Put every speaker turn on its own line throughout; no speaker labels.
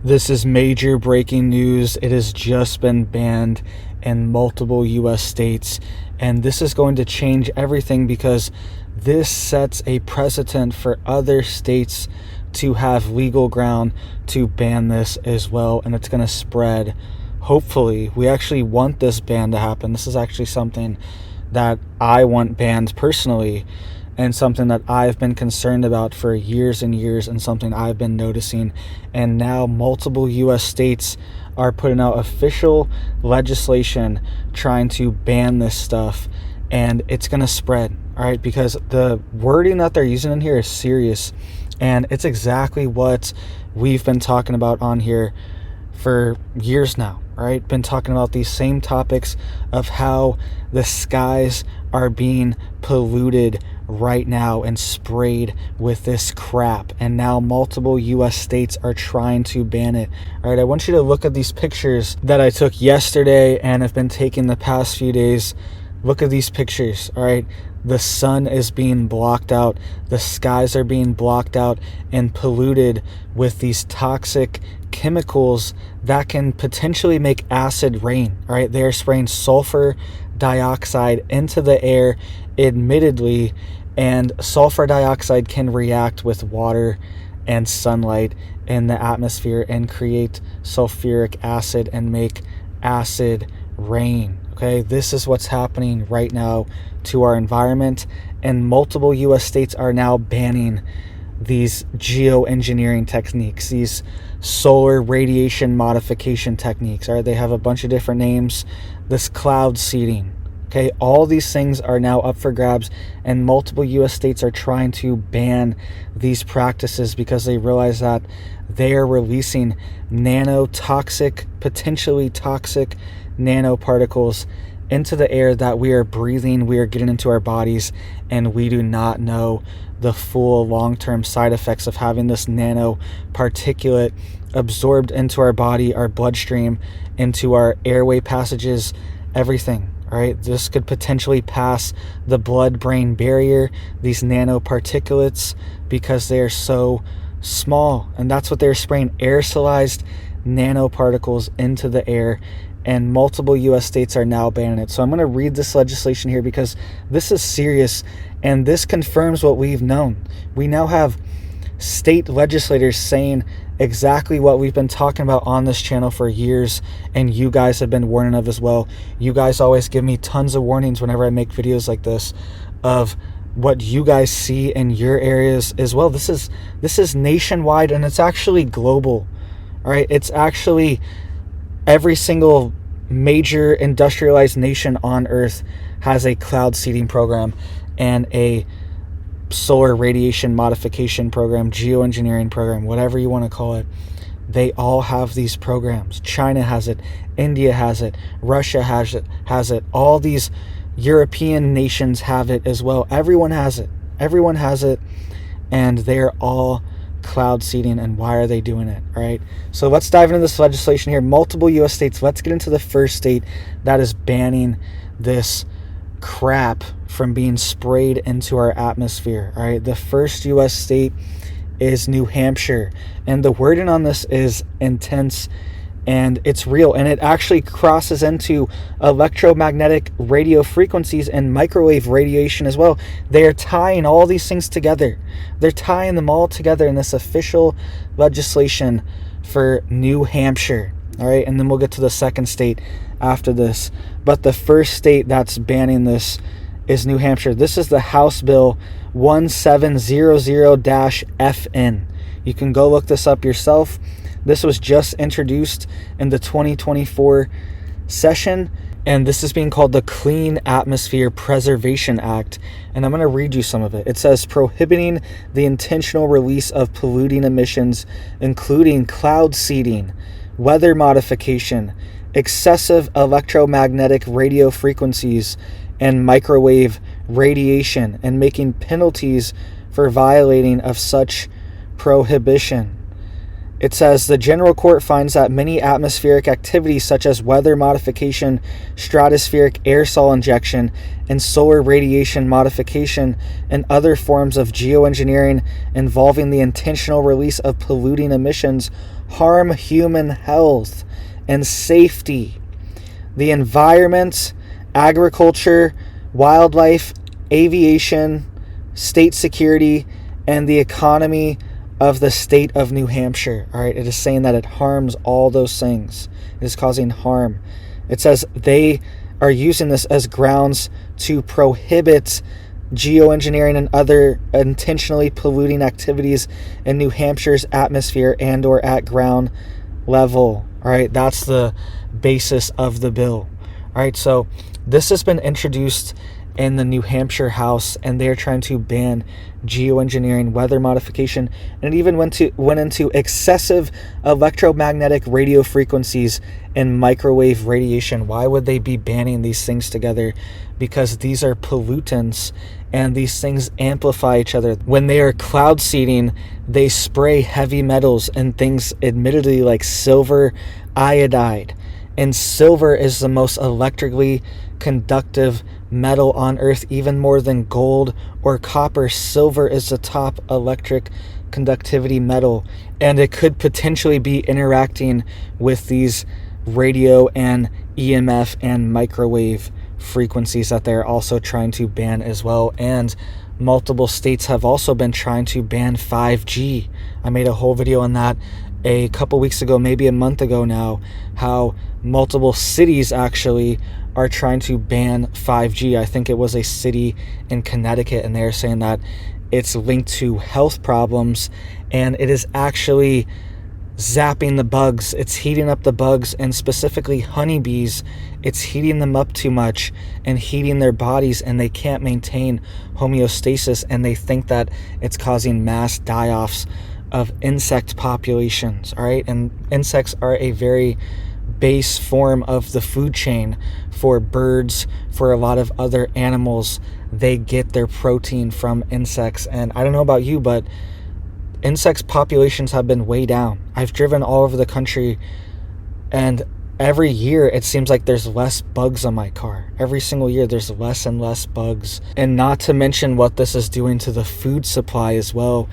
This is major breaking news. It has just been banned in multiple US states, and this is going to change everything because this sets a precedent for other states to have legal ground to ban this as well, and it's going to spread. Hopefully, we actually want this ban to happen. This is actually something that I want banned personally, and something that I've been concerned about for years and years, and something I've been noticing. And now multiple US states are putting out official legislation trying to ban this stuff, and it's going to spread, all right? Because the wording that they're using in here is serious, and it's exactly what we've been talking about on here for years now, all right? Been talking about these same topics of how the skies are being polluted right now and sprayed with this crap, and now multiple US states are trying to ban it. All right, I want you to look at these pictures that I took yesterday and have been taking the past few days. Look at these pictures, all right? The sun is being blocked out, the skies are being blocked out and polluted with these toxic chemicals that can potentially make acid rain, all right? They are spraying sulfur dioxide into the air, admittedly, and sulfur dioxide can react with water and sunlight in the atmosphere and create sulfuric acid and make acid rain. Okay, this is what's happening right now to our environment, and multiple US states are now banning these geoengineering techniques, these solar radiation modification techniques. All right, they have a bunch of different names. This cloud seeding. Okay, all these things are now up for grabs, and multiple US states are trying to ban these practices because they realize that they are releasing nanotoxic, potentially toxic nanoparticles into the air that we are breathing, we are getting into our bodies, and we do not know the full long-term side effects of having this nanoparticulate absorbed into our body, our bloodstream, into our airway passages, everything. All right, this could potentially pass the blood-brain barrier, these nanoparticulates, because they are so small, and that's what they're spraying, aerosolized nanoparticles into the air, and multiple US states are now banning it. So I'm going to read this legislation here because this is serious, and this confirms what we've known. We now have state legislators saying exactly what we've been talking about on this channel for years, and you guys have been warning of as well. You guys always give me tons of warnings whenever I make videos like this of what you guys see in your areas as well. This is nationwide, and it's actually global. All right, it's actually every single major industrialized nation on earth has a cloud seeding program and a solar radiation modification program, geoengineering program, whatever you want to call it. They all have these programs. China has it, India has it, Russia has it. All these European nations have it as well. Everyone has it, and they're all cloud seeding. And why are they doing it? All right, so let's dive into this legislation here. Multiple US states. Let's get into the first state that is banning this crap from being sprayed into our atmosphere. All right, the first US state is New Hampshire, and the wording on this is intense, and it's real, and it actually crosses into electromagnetic radio frequencies and microwave radiation as well. They are tying all these things together. They're tying them all together in this official legislation for New Hampshire. All right, and then we'll get to the second state after this. But the first state that's banning this is New Hampshire. This is the House Bill 1700-FN. You can go look this up yourself. This was just introduced in the 2024 session, and this is being called the Clean Atmosphere Preservation Act. And I'm going to read you some of it. It says, prohibiting the intentional release of polluting emissions, including cloud seeding, weather modification, excessive electromagnetic radio frequencies, and microwave radiation, and making penalties for violating of such prohibition. It says the General Court finds that many atmospheric activities such as weather modification, stratospheric aerosol injection, and solar radiation modification and other forms of geoengineering involving the intentional release of polluting emissions harm human health and safety, the environment, agriculture, wildlife, aviation, state security, and the economy of the state of New Hampshire. All right, it is saying that it harms all those things. It is causing harm. It says they are using this as grounds to prohibit geoengineering and other intentionally polluting activities in New Hampshire's atmosphere and or at ground level. All right, that's the basis of the bill. All right, so this has been introduced in the New Hampshire House, and they're trying to ban geoengineering, weather modification, and it even went into excessive electromagnetic radio frequencies and microwave radiation. Why would they be banning these things together? Because these are pollutants, and these things amplify each other. When they are cloud seeding, they spray heavy metals and things, admittedly, like silver iodide. And silver is the most electrically conductive metal on earth, even more than gold or copper. Silver is the top electric conductivity metal, and it could potentially be interacting with these radio and EMF and microwave frequencies that they're also trying to ban as well. And multiple states have also been trying to ban 5G. I made a whole video on that a couple weeks ago, maybe a month ago now, how multiple cities actually are trying to ban 5G. I think it was a city in Connecticut, and they're saying that it's linked to health problems, and it is actually zapping the bugs. It's heating up the bugs, and specifically honeybees. It's heating them up too much and heating their bodies, and they can't maintain homeostasis, and they think that it's causing mass die-offs of insect populations. All right, and insects are a very base form of the food chain for birds, for a lot of other animals. They get their protein from insects, and I don't know about you, but insects populations have been way down. I've driven all over the country, and every year it seems like there's less bugs on my car. Every single year there's less and less bugs. And not to mention what this is doing to the food supply as well.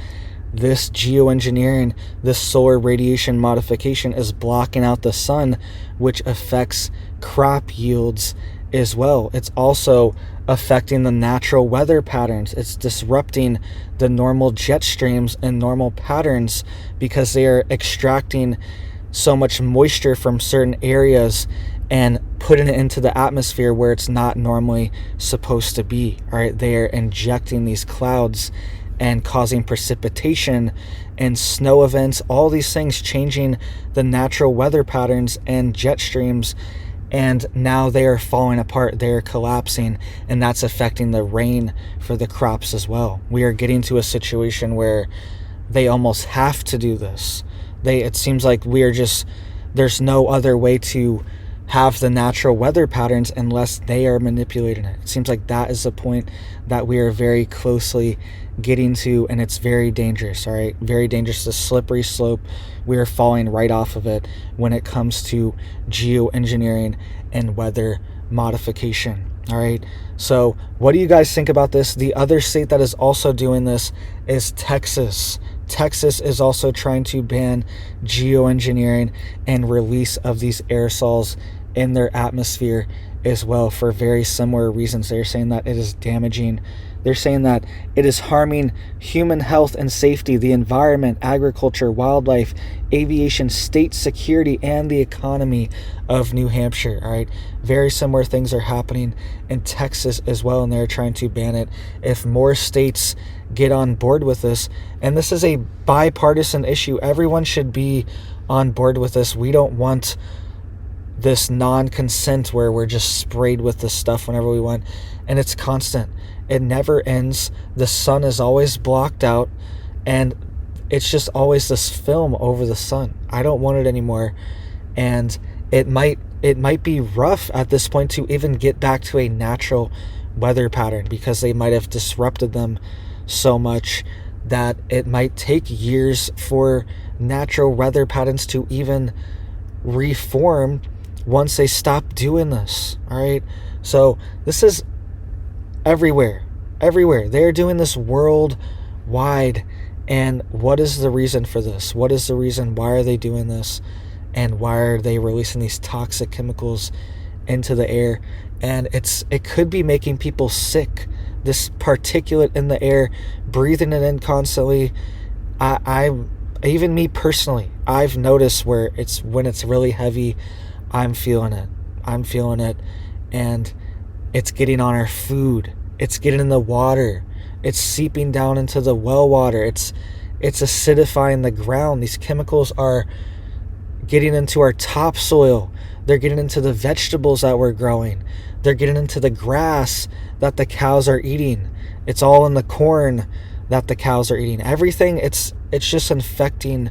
This geoengineering, this solar radiation modification is blocking out the sun, which affects crop yields as well. It's also affecting the natural weather patterns. It's disrupting the normal jet streams and normal patterns because they are extracting so much moisture from certain areas and putting it into the atmosphere where it's not normally supposed to be. All right, they are injecting these clouds and causing precipitation and snow events, all these things changing the natural weather patterns and jet streams, and now they are falling apart, they are collapsing, and that's affecting the rain for the crops as well. We are getting to a situation where they almost have to do this. It seems like there's no other way to have the natural weather patterns unless they are manipulating it. It seems like that is the point that we are very closely getting to, and it's very dangerous. All right, very dangerous. The slippery slope, we are falling right off of it when it comes to geoengineering and weather modification. All right, so what do you guys think about this? The other state that is also doing this is Texas. Texas is also trying to ban geoengineering and release of these aerosols in their atmosphere as well for very similar reasons. They're saying that it is damaging. They're saying that it is harming human health and safety, the environment, agriculture, wildlife, aviation, state security, and the economy of New Hampshire. All right, very similar things are happening in Texas as well, and they're trying to ban it. If more states get on board with this, and this is a bipartisan issue, everyone should be on board with this. We don't want this non-consent where we're just sprayed with this stuff whenever we want, and it's constant. It never ends. The sun is always blocked out, and it's just always this film over the sun. I don't want it anymore, and it might be rough at this point to even get back to a natural weather pattern, because they might have disrupted them so much that it might take years for natural weather patterns to even reform once they stop doing this. All right, so this is everywhere. They're doing this worldwide, And what is the reason for this? What is the reason? Why are they doing this? And why are they releasing these toxic chemicals into the air? And it could be making people sick. This particulate in the air, breathing it in constantly. I even me personally, I've noticed where when it's really heavy, I'm feeling it. And it's getting on our food. It's getting in the water. It's seeping down into the well water. It's acidifying the ground. These chemicals are getting into our topsoil. They're getting into the vegetables that we're growing. They're getting into the grass that the cows are eating. It's all in the corn that the cows are eating. Everything, it's just infecting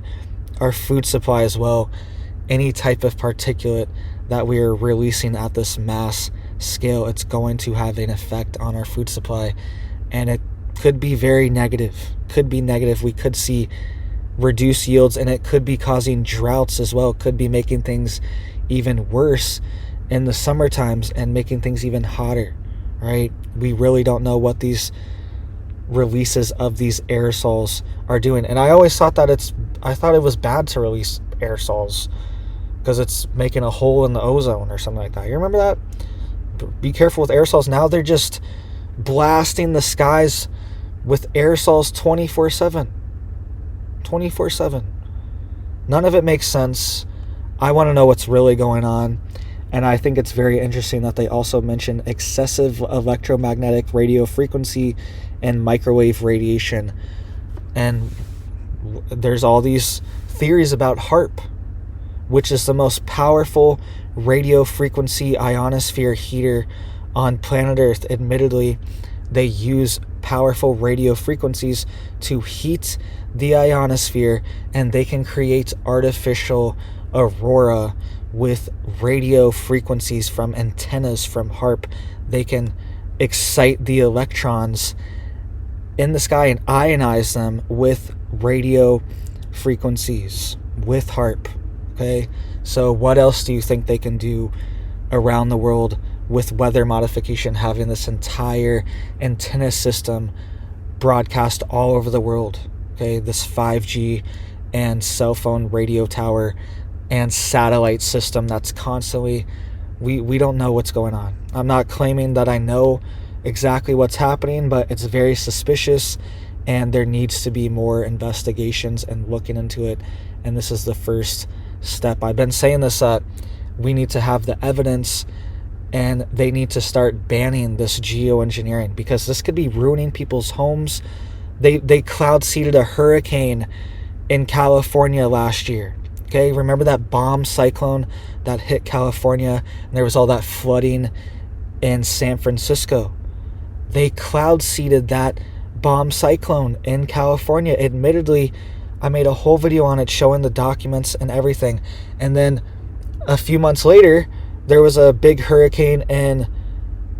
our food supply as well. Any type of particulate that we are releasing at this mass scale, it's going to have an effect on our food supply. And it could be very negative. We could see reduced yields, and it could be causing droughts as well. It could be making things even worse in the summer times and making things even hotter, right? We really don't know what these releases of these aerosols are doing. And I always thought that I thought it was bad to release aerosols because it's making a hole in the ozone or something like that. You remember that? Be careful with aerosols. Now they're just blasting the skies with aerosols 24/7. 24/7. None of it makes sense. I want to know what's really going on. And I think it's very interesting that they also mention excessive electromagnetic radio frequency and microwave radiation. And there's all these theories about HAARP, which is the most powerful radio frequency ionosphere heater on planet Earth. Admittedly, they use powerful radio frequencies to heat the ionosphere, and they can create artificial aurora with radio frequencies from antennas from HAARP. They can excite the electrons in the sky and ionize them with radio frequencies with HAARP. Okay, so what else do you think they can do around the world with weather modification, having this entire antenna system broadcast all over the world? Okay, this 5G and cell phone radio tower and satellite system that's constantly, we don't know what's going on. I'm not claiming that I know exactly what's happening, but it's very suspicious, and there needs to be more investigations and looking into it. And this is the first step. I've been saying this, that we need to have the evidence, and they need to start banning this geoengineering, because this could be ruining people's homes. They cloud seeded a hurricane in California last year. Okay, remember that bomb cyclone that hit California, and there was all that flooding in San Francisco? They cloud seeded that bomb cyclone in California. Admittedly, I made a whole video on it showing the documents and everything. And then a few months later, there was a big hurricane in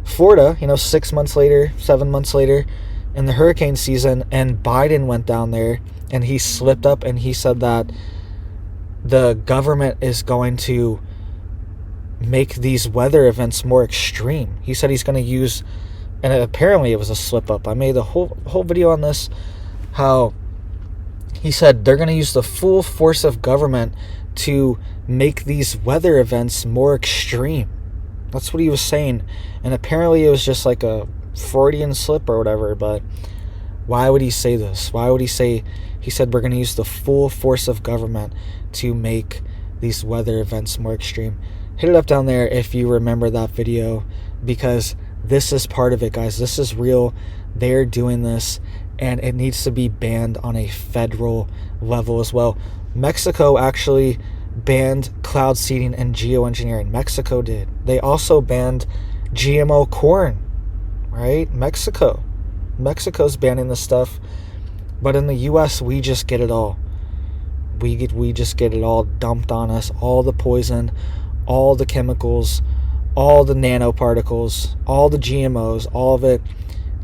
Florida, 6 months later, 7 months later, in the hurricane season, and Biden went down there and he slipped up and he said that the government is going to make these weather events more extreme. He said he's going to use, and apparently it was a slip up. I made a whole video on this, how he said they're going to use the full force of government to make these weather events more extreme. That's what he was saying. And apparently it was just like a Freudian slip or whatever, but why would he say this? Why would he say, he said we're going to use the full force of government to make these weather events more extreme. Hit it up down there if you remember that video, because this is part of it, guys. This is real. They're doing this, and it needs to be banned on a federal level as well. Mexico actually banned cloud seeding and geoengineering. Mexico did. They also banned GMO corn, right? Mexico's banning this stuff, but in the US, we just get it all. We just get it all dumped on us. All the poison, all the chemicals, all the nanoparticles, all the GMOs, all of it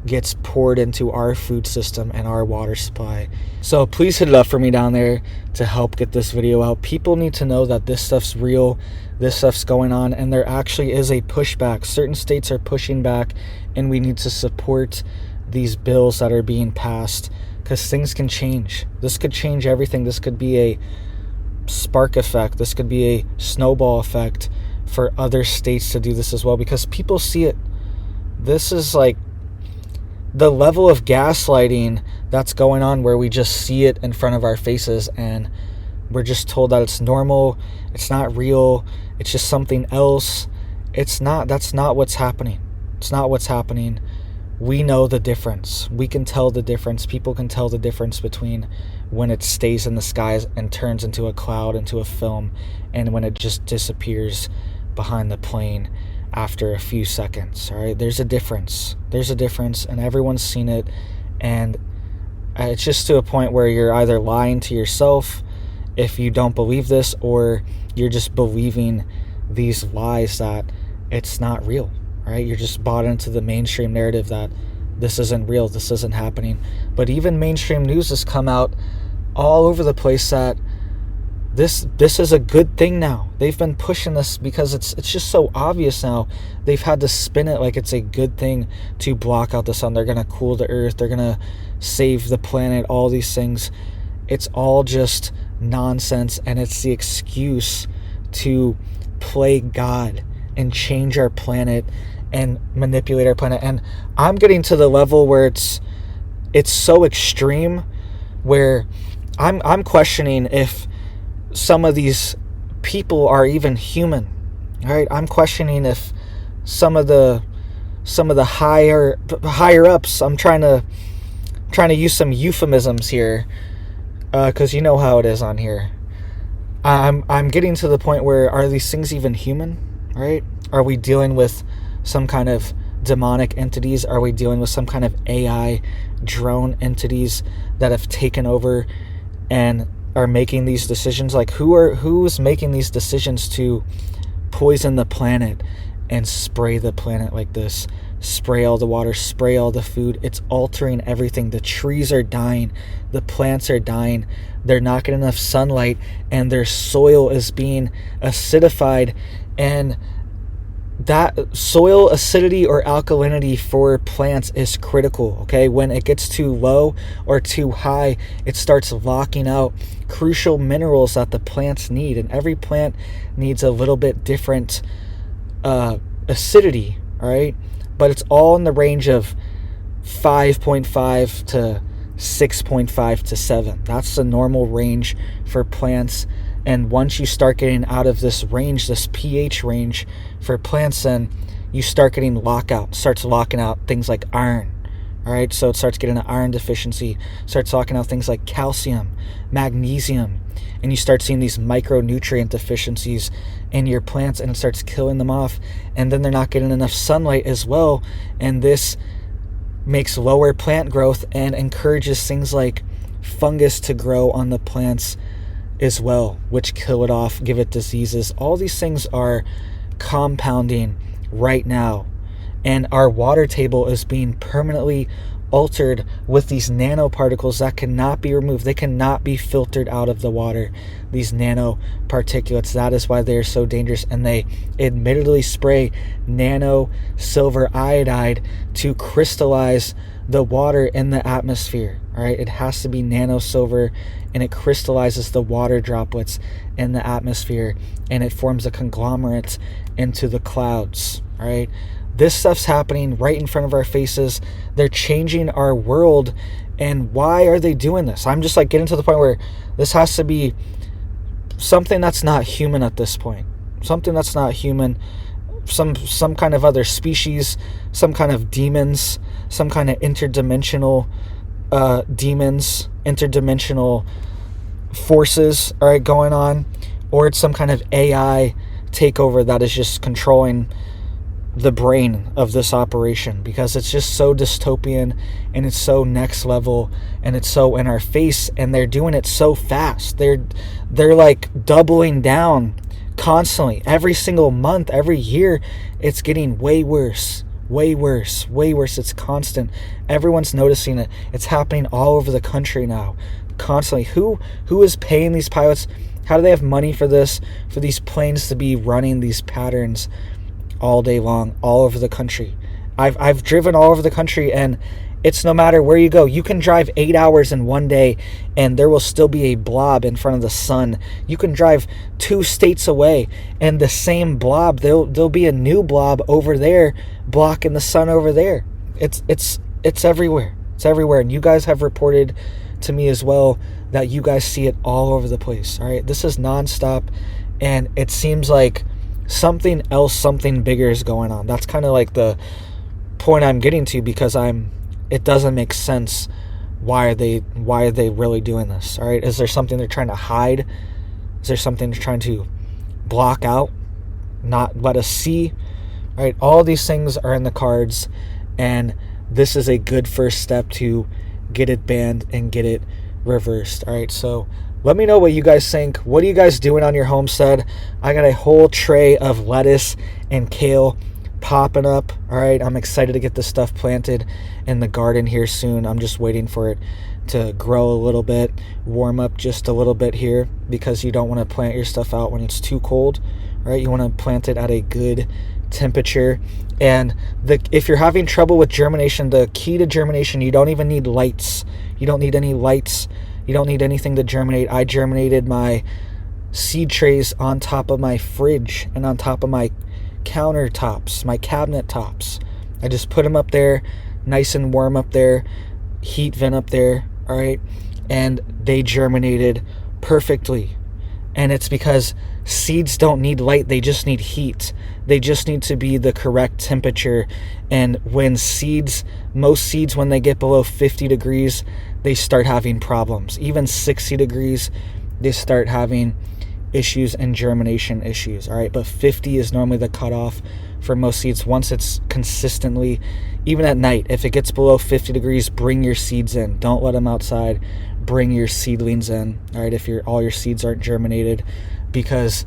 gets poured into our food system and our water supply. So please hit it up for me down there to help get this video out. People need to know that this stuff's real, this stuff's going on, and there actually is a pushback. Certain states are pushing back, and we need to support these bills that are being passed because things can change. This could change everything. This could be a spark effect. This could be a snowball effect for other states to do this as well, because people see it. This is like the level of gaslighting that's going on, where we just see it in front of our faces and we're just told that it's normal, it's not real, it's just something else. It's not. That's not what's happening. It's not what's happening. We know the difference. We can tell the difference. People can tell the difference between when it stays in the skies and turns into a cloud, into a film, and when it just disappears behind the plane after a few seconds. All right, there's a difference. There's a difference, and everyone's seen it. And it's just to a point where you're either lying to yourself if you don't believe this, or you're just believing these lies that it's not real. Right? You're just bought into the mainstream narrative that this isn't real, this isn't happening. But even mainstream news has come out all over the place that this is a good thing now. They've been pushing this because it's just so obvious now. They've had to spin it like it's a good thing to block out the sun. They're going to cool the earth. They're going to save the planet, all these things. It's all just nonsense, and it's the excuse to play God and change our planet and manipulate our planet. And I'm getting to the level where it's so extreme, where I'm questioning if some of these people are even human. Right? I'm questioning if some of the higher ups, I'm trying to use some euphemisms here, because you know how it is on here. I'm getting to the point where, are these things even human? Right? Are we dealing with some kind of demonic entities? Are we dealing with some kind of AI drone entities that have taken over and are making these decisions? Like, who's making these decisions to poison the planet and spray the planet like this? Spray all the water, spray all the food. It's altering everything. The trees are dying. The plants are dying. They're not getting enough sunlight, and their soil is being acidified. And that soil acidity or alkalinity for plants is critical. Okay, when it gets too low or too high, it starts locking out crucial minerals that the plants need, and every plant needs a little bit different acidity. All right, but it's all in the range of 5.5 to 6.5 to 7. That's the normal range for plants. And once you start getting out of this range, this pH range for plants, then you start getting lockout. Starts locking out things like iron. All right, so it starts getting an iron deficiency. Starts locking out things like calcium, magnesium, and you start seeing these micronutrient deficiencies in your plants, and it starts killing them off. And then they're not getting enough sunlight as well, and this makes lower plant growth and encourages things like fungus to grow on the plants as well, which kill it off, give it diseases. All these things are compounding right now, and our water table is being permanently altered with these nanoparticles that cannot be removed. They cannot be filtered out of the water, these nanoparticulates. That is why they are so dangerous, and they admittedly spray nano silver iodide to crystallize the water in the atmosphere. All right, it has to be nano silver, and it crystallizes the water droplets in the atmosphere, and it forms a conglomerate into the clouds. All right, this stuff's happening right in front of our faces. They're changing our world, and why are they doing this? I'm just like getting to the point where this has to be something that's not human at this point. Something that's not human. Some kind of other species, some kind of demons, some kind of interdimensional demons, interdimensional forces, all right, going on, or it's some kind of AI takeover that is just controlling the brain of this operation, because it's just so dystopian, and it's so next level, and it's so in our face, and they're doing it so fast. They're like doubling down constantly. Every single month, every year, it's getting way worse. It's constant. Everyone's noticing it. It's happening all over the country now, constantly. Who is paying these pilots? How do they have money for this, for these planes to be running these patterns all day long, all over the country? I've driven all over the country, and It's no matter where you go. You can drive 8 hours in one day and there will still be a blob in front of the sun. You can drive 2 states away and the same blob, there'll be a new blob over there blocking the sun over there. It's everywhere. It's everywhere. And you guys have reported to me as well that you guys see it all over the place. All right. This is nonstop. And it seems like something else, something bigger is going on. That's kind of like the point I'm getting to, because it doesn't make sense. Why are they really doing this? All right. Is there something they're trying to hide? Is there something they're trying to block out, not let us see? All right. All these things are in the cards, and this is a good first step to get it banned and get it reversed. All right. So let me know what you guys think. What are you guys doing on your homestead? I got a whole tray of lettuce and kale popping up. All right. I'm excited to get this stuff planted in the garden here soon. I'm just waiting for it to grow a little bit, warm up just a little bit here, because you don't want to plant your stuff out when it's too cold. All right. You want to plant it at a good temperature. And if you're having trouble with germination, the key to germination, you don't even need lights. You don't need any lights. You don't need anything to germinate. I germinated my seed trays on top of my fridge and on top of my countertops, my cabinet tops. I just put them up there, nice and warm up there, heat vent up there, all right? And they germinated perfectly. And it's because seeds don't need light, they just need heat. They just need to be the correct temperature. And when most seeds, when they get below 50 degrees, they start having problems. Even 60 degrees, they start having issues and germination issues. All right. But 50 is normally the cutoff for most seeds. Once it's consistently, even at night, if it gets below 50 degrees, bring your seeds in. Don't let them outside. Bring your seedlings in. All right. If all your seeds aren't germinated, because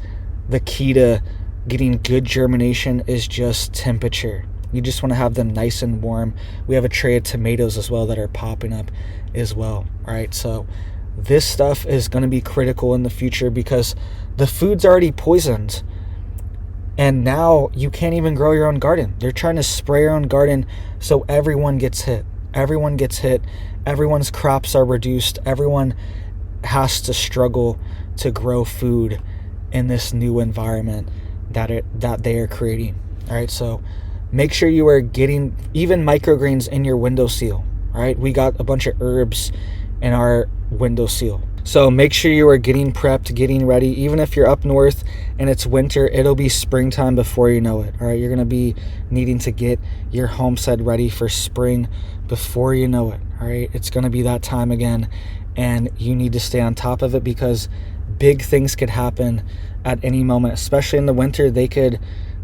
the key to getting good germination is just temperature. You just want to have them nice and warm. We have a tray of tomatoes as well that are popping up as well. All right. So this stuff is going to be critical in the future, because the food's already poisoned. And now you can't even grow your own garden. They're trying to spray your own garden, so everyone gets hit. Everyone gets hit. Everyone's crops are reduced. Everyone has to struggle to grow food in this new environment that they are creating. All right. So make sure you are getting even microgreens in your windowsill. All right. We got a bunch of herbs in our windowsill. So make sure you are getting prepped, getting ready. Even if you're up north and it's winter, it'll be springtime before you know it. All right. You're going to be needing to get your homestead ready for spring before you know it. All right. It's going to be that time again, and you need to stay on top of it, because big things could happen at any moment, especially in the winter. They could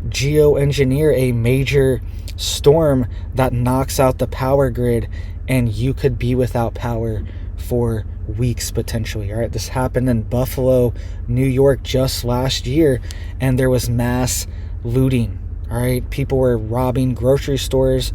geoengineer a major storm that knocks out the power grid, and you could be without power for weeks potentially. All right. This happened in Buffalo, New York just last year, and there was mass looting. All right. People were robbing grocery stores.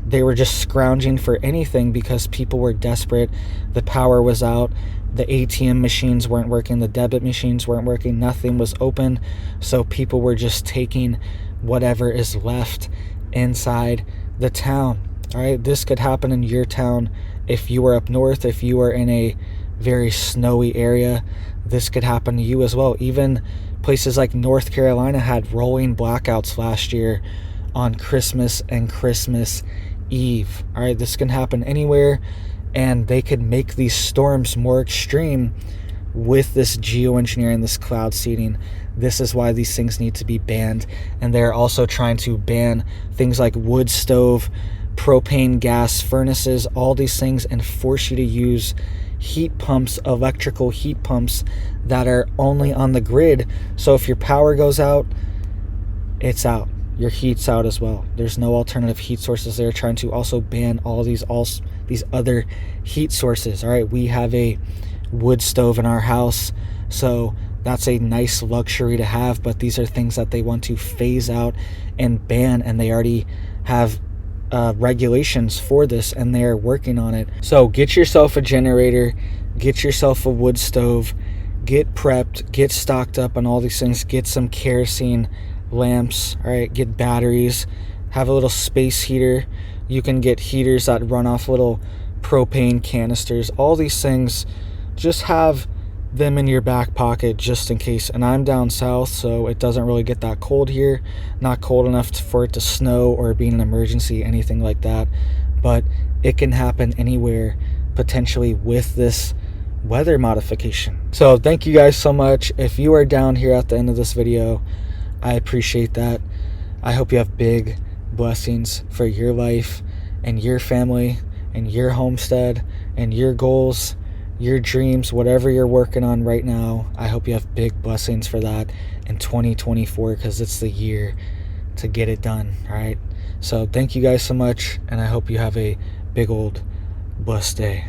They were just scrounging for anything because people were desperate. The power was out. The ATM machines weren't working. The debit machines weren't working. Nothing was open. So people were just taking whatever is left inside the town. All right. This could happen in your town. If you are up north, if you are in a very snowy area, this could happen to you as well. Even places like North Carolina had rolling blackouts last year on Christmas and Christmas Eve. All right. This can happen anywhere. And they could make these storms more extreme with this geoengineering, this cloud seeding. This is why these things need to be banned. And they're also trying to ban things like wood stove, propane gas furnaces, all these things, and force you to use heat pumps, electrical heat pumps that are only on the grid. So if your power goes out, it's out. Your heat's out as well. There's no alternative heat sources. They're trying to also ban all these other heat sources. All right, we have a wood stove in our house, so that's a nice luxury to have, but these are things that they want to phase out and ban, and they already have regulations for this, and they're working on it. So get yourself a generator, get yourself a wood stove, get prepped, get stocked up on all these things, get some kerosene lamps, all right, get batteries, have a little space heater. You can get heaters that run off little propane canisters. All these things, just have them in your back pocket just in case. And I'm down south, so it doesn't really get that cold here. Not cold enough for it to snow or be an emergency, anything like that. But it can happen anywhere potentially with this weather modification. So thank you guys so much. If you are down here at the end of this video, I appreciate that. I hope you have big blessings for your life and your family and your homestead and your goals, your dreams, whatever you're working on right now. I hope you have big blessings for that in 2024, because it's the year to get it done. All right. So thank you guys so much, and I hope you have a big old blessed day.